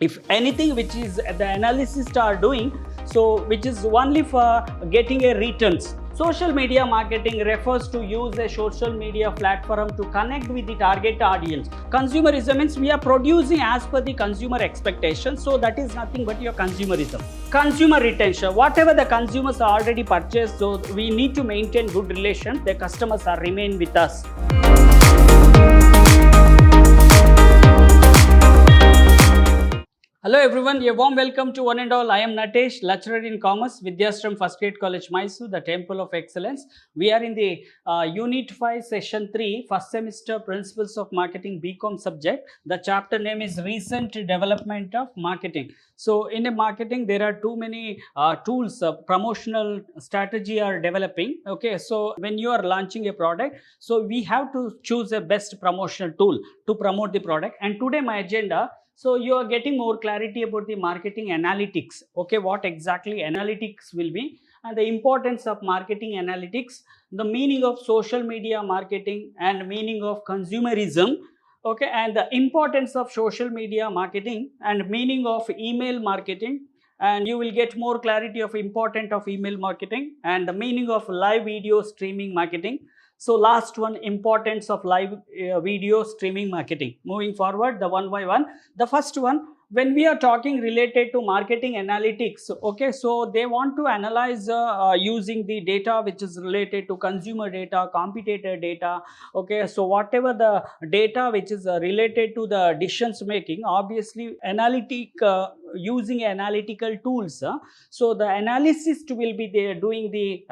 If anything which is the analysts are doing, so which is only for getting a returns. Social media marketing refers to use a social media platform to connect with the target audience. Consumerism means we are producing as per the consumer expectations, so that is nothing but your consumerism. Consumer retention, whatever the consumers are already purchased, so we need to maintain good relations, the customers are remain with us. Hello everyone, a warm welcome to one and all. I am Natesh, lecturer in commerce, Vidhyaashram First Grade College, MYSURU, the Temple of Excellence. We are in the Unit 5, Session 3, first semester Principles of Marketing BCom subject. The chapter name is Recent Development of Marketing. So in a marketing, there are too many tools, promotional strategy are developing. Okay, so when you are launching a product, so we have to choose a best promotional tool to promote the product. And today my agenda, so you are getting more clarity about the marketing analytics. Okay, what exactly analytics will be and the importance of marketing analytics, the meaning of social media marketing and meaning of consumerism. Okay, and the importance of social media marketing and meaning of email marketing, and you will get more clarity of importance of email marketing and the meaning of live video streaming marketing. So last one, importance of live video streaming marketing. Moving forward, the one by one. The first one, when we are talking related to marketing analytics, okay, so they want to analyze using the data which is related to consumer data, competitor data. Okay, so whatever the data which is related to the decisions making, obviously using analytical tools. So the analyst will be there doing the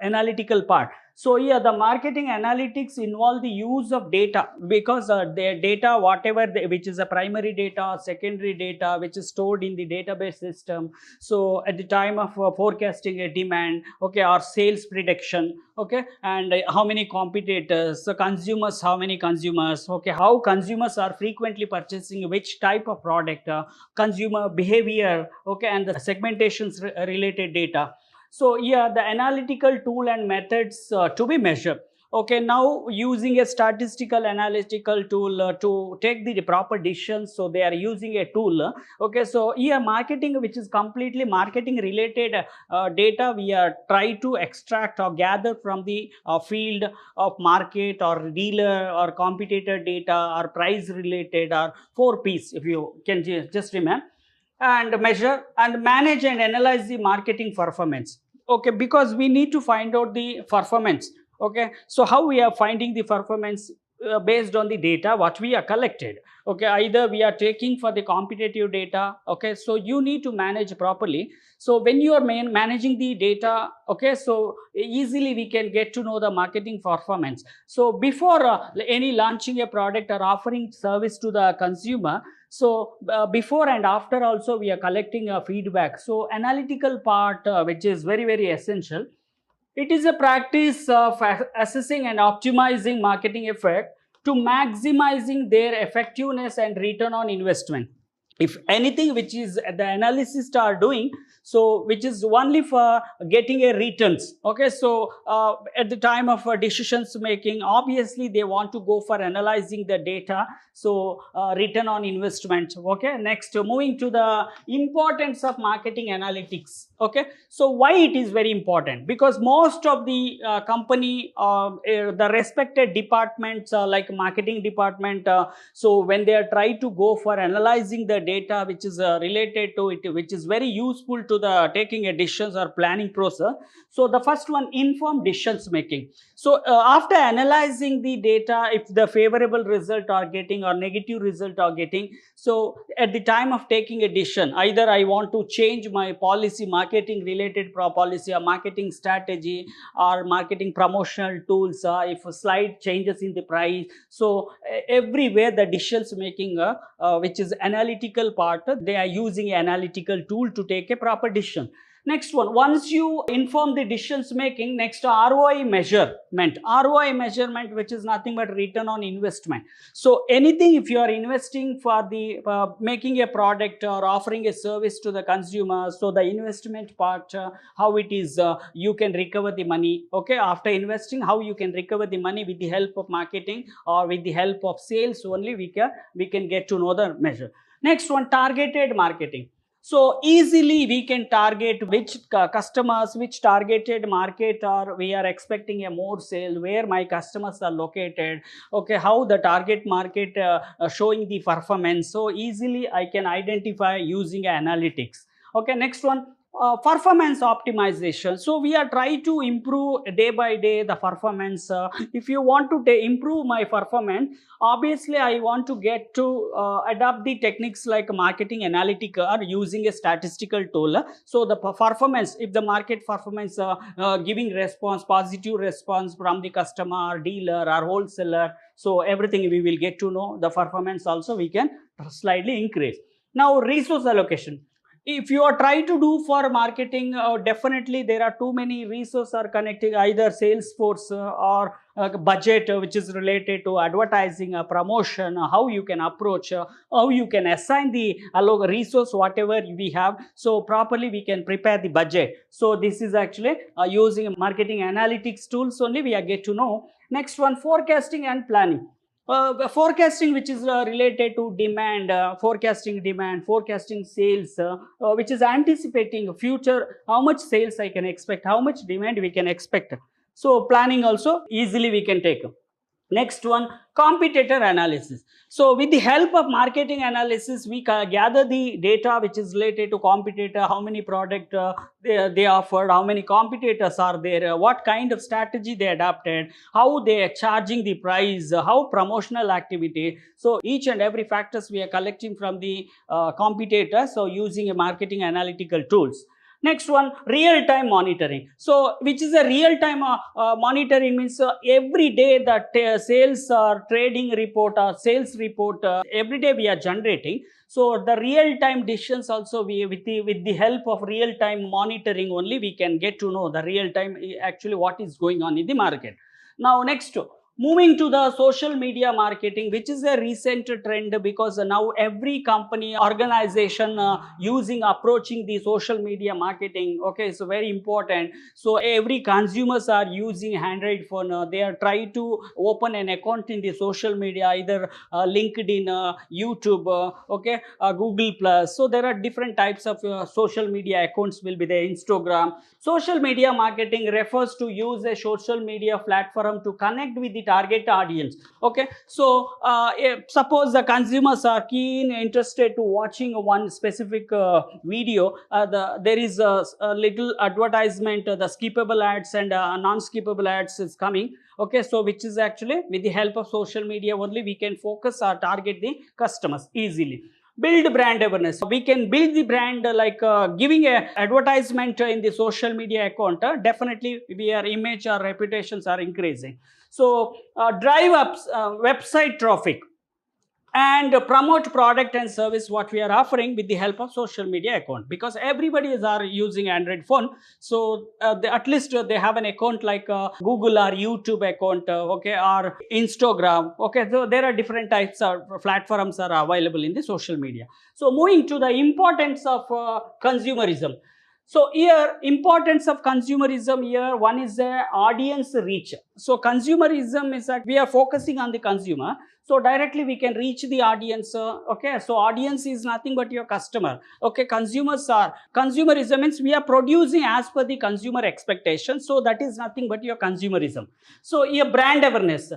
analytical part. So yeah, the marketing analytics involve the use of data, because the data, whatever which is a primary data, secondary data, which is stored in the database system. So at the time of forecasting a demand, okay, or sales prediction, okay, and how many competitors, so consumers, how many consumers, okay, how consumers are frequently purchasing which type of product, consumer behavior, okay, and the segmentations related data. So yeah, the analytical tool and methods to be measured. Okay, now using a statistical analytical tool to take the proper decisions, so they are using a tool. Okay, so yeah, marketing which is completely marketing related data we are try to extract or gather from the field of market or dealer or competitor data or price related or 4Ps, if you can just remember, and measure and manage and analyze the marketing performance. Okay, because we need to find out the performance. Okay, so how we are finding the performance? Based on the data what we are collected. Okay, either we are taking for the competitive data. Okay, so you need to manage properly. So when you are managing the data, okay, so easily we can get to know the marketing performance. So before any launching a product or offering service to the consumer, so before and after also we are collecting feedback. So analytical part which is very essential. It is a practice of assessing and optimizing marketing effect to maximizing their effectiveness and return on investment. If anything which is the analysts are doing, so which is only for getting a returns. Okay, so at the time of decisions making, obviously they want to go for analyzing the data, so return on investment. Okay, next moving to the importance of marketing analytics. Okay, so why it is very important? Because most of the company the respected departments like marketing department, so when they are trying to go for analyzing the data which is related to it, which is very useful to the taking a decisions or planning process. So the first one, informed decisions making. So after analyzing the data, if the favorable result are getting or negative result are getting, so at the time of taking a decision, either I want to change my policy, marketing related policy or marketing strategy or marketing promotional tools, if a slide changes in the price. So everywhere the decisions making which is analytical part, they are using an analytical tool to take a proper decision. Next one, once you inform the decisions making, next ROI measurement. ROI measurement, which is nothing but return on investment. So anything, if you are investing for the making a product or offering a service to the consumer, so the investment part, how it is you can recover the money. Okay, after investing, how you can recover the money with the help of marketing or with the help of sales only, we can get to know the measure. Next one, targeted marketing. So easily we can target which customers, which targeted market are we are expecting a more sale, where my customers are located, okay, how the target market showing the performance. So easily I can identify using analytics. Okay, next one, performance optimization. So we are trying to improve day by day the performance. If you want to improve my performance, obviously I want to get to adopt the techniques like marketing analytic or using a statistical tool. So the performance, if the market performance giving response, positive response from the customer, dealer or wholesaler, so everything we will get to know the performance also we can slightly increase. Now resource allocation, if you are trying to do for marketing, definitely there are too many resources are connecting, either Salesforce or budget which is related to advertising, promotion, how you can approach, how you can assign the resource whatever we have, so properly we can prepare the budget. So this is actually using marketing analytics tools only we are get to know. Next one, forecasting and planning. Forecasting which is related to demand, forecasting sales, which is anticipating future, how much sales I can expect, how much demand we can expect. So planning also easily we can take. Next one, competitor analysis. So with the help of marketing analysis, we gather the data which is related to competitor, how many product they offered, how many competitors are there, what kind of strategy they adopted, how they are charging the price, how promotional activity. So each and every factors we are collecting from the competitors, so using a marketing analytical tools. Next one, real-time monitoring. So which is a real-time monitoring means every day the sales trading report or sales report, every day we are generating. So the real-time decisions also we with the help of real-time monitoring only we can get to know the real-time actually what is going on in the market. Now next, moving to the social media marketing, which is a recent trend, because now every company organization using approaching the social media marketing. Okay, so very important. So every consumers are using Android phone, they are trying to open an account in the social media, either LinkedIn, YouTube, okay, Google Plus. So there are different types of social media accounts will be there, Instagram. Social media marketing refers to use a social media platform to connect with the target audience. Okay, so suppose the consumers are keen interested to watching one specific video, there is a little advertisement, the skippable ads and non-skippable ads is coming. Okay, so which is actually with the help of social media only we can focus or target the customers easily. Build brand awareness. We can build the brand like giving a advertisement in the social media account. Definitely our image or reputations are increasing. So drive up website traffic and promote product and service what we are offering with the help of social media account, because everybody is are using Android phone. So at least they have an account like Google or YouTube account, okay, or Instagram. Okay, so there are different types of platforms are available in the social media. So moving to the importance of consumerism. So here importance of consumerism, here one is the audience reach. So consumerism is that we are focusing on the consumer, so directly we can reach the audience. Okay, so audience is nothing but your customer. Okay, consumerism means we are producing as per the consumer expectations, so that is nothing but your consumerism. So here brand awareness.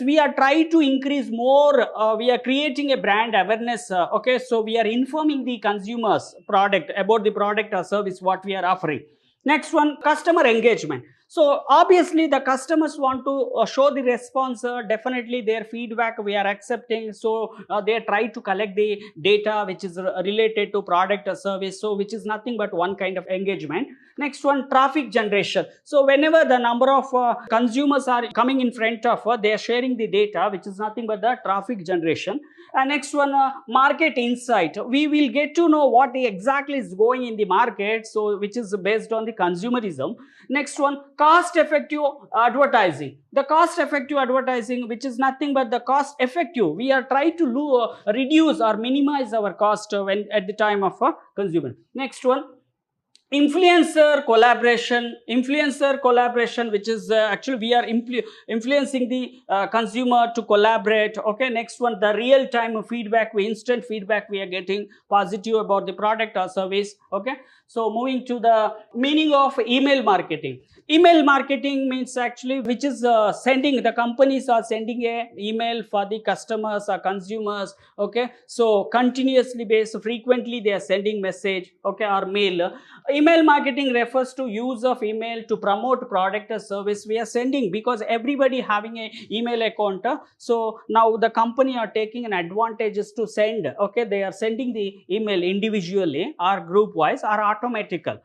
We are trying to increase more, we are creating a brand awareness. Okay, so we are informing the consumers product about the product or service what we are offering. Next one, customer engagement. So obviously the customers want to show the response, definitely their feedback we are accepting. So they try to collect the data which is related to product or service, so which is nothing but one kind of engagement. Next one, traffic generation. So whenever the number of consumers are coming in front of, they are sharing the data, which is nothing but the traffic generation. And next one, market insight. We will get to know what exactly is going in the market, so which is based on the consumerism. Next one, cost effective advertising. The cost effective advertising, which is nothing but the cost effective. We are trying to reduce or minimize our cost when at the time of consumer. Next one, Influencer collaboration, which is actually we are influencing the consumer to collaborate. Okay, next one, the real time feedback, instant feedback we are getting positive about the product or service. Okay, so moving to the meaning of email marketing. Email marketing means actually which is sending, the companies are sending a email for the customers or consumers. Okay, so continuously based, frequently they are sending message, okay, or mail. Email marketing refers to use of email to promote product or service we are sending, because everybody having a email account. So now the company are taking an advantages to send, okay, they are sending the email individually or group wise or automatical.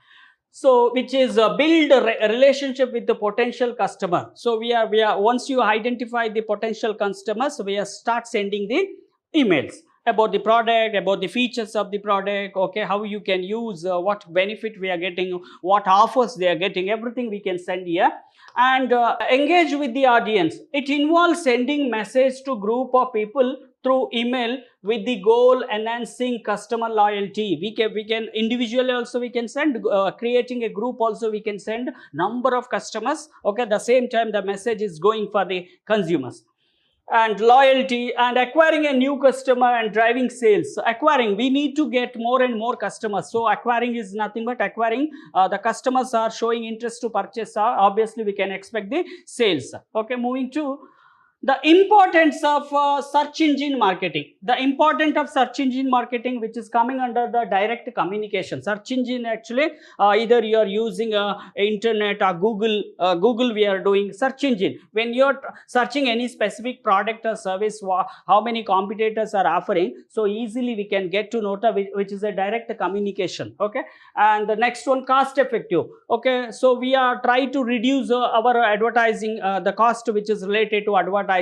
So which is build a relationship with the potential customer. So we are once you identify the potential customers, we are start sending the emails about the product, about the features of the product, okay, how you can use, what benefit we are getting, what offers they are getting, everything we can send here. And engage with the audience. It involves sending message to group of people through email with the goal enhancing customer loyalty. We can individually also we can send, creating a group also we can send number of customers, okay, the same time the message is going for the consumers. And loyalty and acquiring a new customer and driving sales. So acquiring, we need to get more and more customers, so acquiring is nothing but acquiring, the customers are showing interest to purchase, obviously we can expect the sales. Okay, moving to the importance of search engine marketing. The importance of search engine marketing, which is coming under the direct communication. Search engine actually, either you are using internet or Google we are doing search engine. When you are searching any specific product or service, how many competitors are offering, so easily we can get to know which is a direct communication. Okay, and the next one, cost effective. Okay, so we are trying to reduce our advertising, the cost which is related to advertising.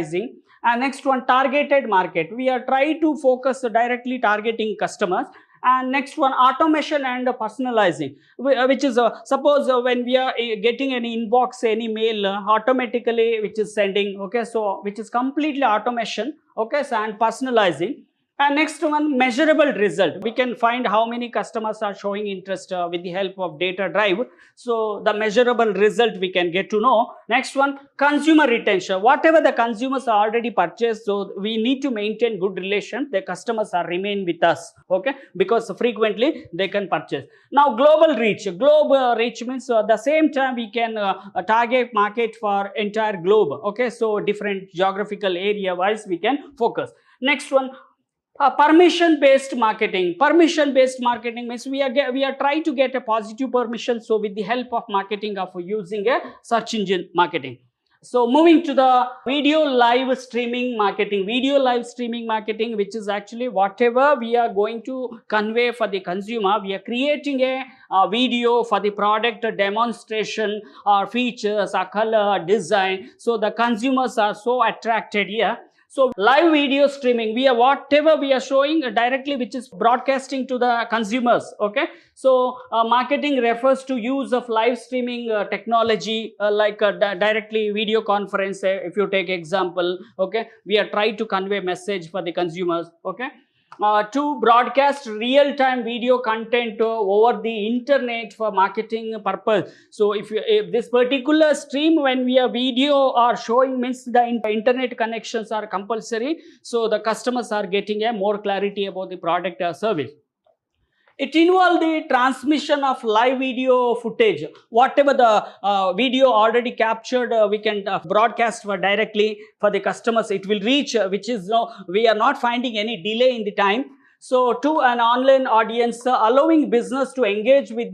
And next one, targeted market. We are trying to focus directly targeting customers. And next one, automation and personalizing, which is suppose when we are getting any inbox, any mail, automatically which is sending, okay, so which is completely automation, okay, so, and personalizing. And next one, measurable result. We can find how many customers are showing interest with the help of data drive. So the measurable result we can get to know. Next one, consumer retention. Whatever the consumers are already purchased, so we need to maintain good relation. The customers are remain with us, okay, because frequently they can purchase. Now global reach. Global reach means the same time we can target market for entire globe. Okay, so different geographical area wise we can focus. Next one, permission based marketing. Permission based marketing means we are trying to get a positive permission, so with the help of marketing of using a search engine marketing. So moving to the video live streaming marketing. Video live streaming marketing, which is actually whatever we are going to convey for the consumer, we are creating a video for the product demonstration or features or color design, so the consumers are so attracted here. So live video streaming, we are whatever we are showing directly, which is broadcasting to the consumers. Okay, so marketing refers to use of live streaming technology, like directly video conference. If you take example, okay, we are trying to convey message for the consumers. Okay, to broadcast real-time video content over the internet for marketing purpose. So if this particular stream, when we are video or showing, means the internet connections are compulsory, so the customers are getting a more clarity about the product or service. It involves the transmission of live video footage. Whatever the video already captured, we can broadcast for directly for the customers. It will reach, which is we are not finding any delay in the time. So to an online audience, allowing business to engage with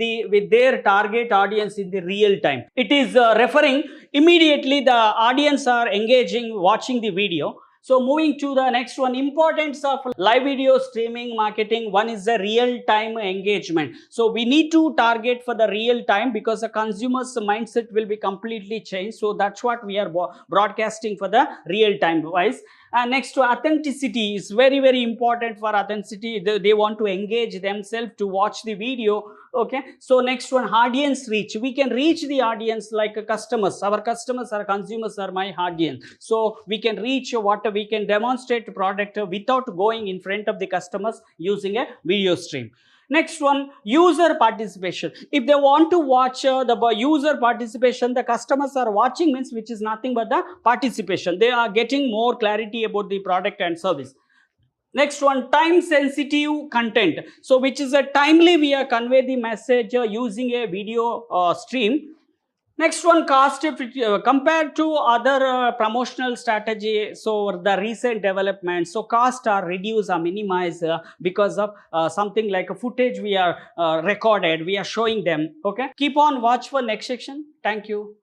their target audience in the real time. It is referring immediately the audience are engaging, watching the video. So moving to the next one, importance of live video streaming marketing. One is the real time engagement. So we need to target for the real time, because the consumer's mindset will be completely changed. So that's what we are broadcasting for the real time wise. And next to authenticity is very, very important. For authenticity, they want to engage themselves to watch the video. Okay, so next one, audience reach. We can reach the audience like customers. Our customers or consumers are my audience. So we can reach what we can demonstrate product without going in front of the customers using a video stream. Next one, user participation. If they want to watch the user participation, the customers are watching means which is nothing but the participation. They are getting more clarity about the product and service. Next one, time sensitive content. So which is a timely we are convey the message using a video stream. Next one, cost compared to other promotional strategy. So the recent development, so cost are reduced or minimized because of something like a footage we are recorded, we are showing them. Okay, keep on watch for next section. Thank you.